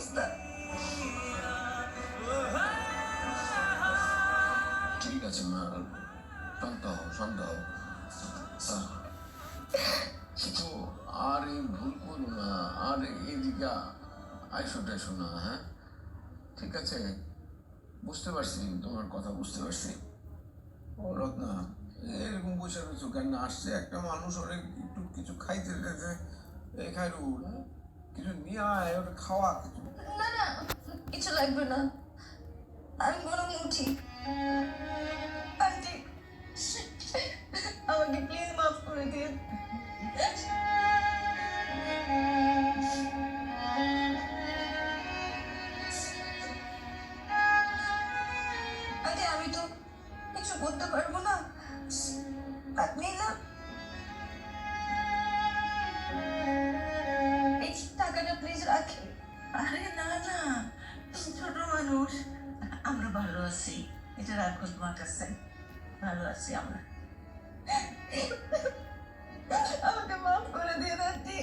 অবস্থা। ঠিক আছে মা, শান্ত হও, শান্ত হও। তো আর এই ভুল করো না, আর এইদিকে আইসো টাইসো না, হ্যাঁ? ঠিক আছে, বুঝতে পারছি, তোমার কথা বুঝতে পারছি। ও রত্না, এরকম বসে রয়েছো কেন? আসছে একটা মানুষ, ওরে একটু কিছু খাইতে দিতে, এই খাইরু, কিছু নিয়ে আয়, ওটা খাওয়া কিছু। না না, কিছু লাগবে না, আমি বরং উঠি। আন্টি, আমাকে প্লিজ মাফ করে দিন। আন্টি, আমি তো কিছু করতে পারবো না, আপনি না এই টাকাটা প্লিজ রাখেন। আরে না না, তুমি ছোট মানুষ, আমরা ভালো আছি। এটা রাখো তোমার কাছে, ভালো আছি আমরা। আমাকে মাফ করে দিন আন্টি।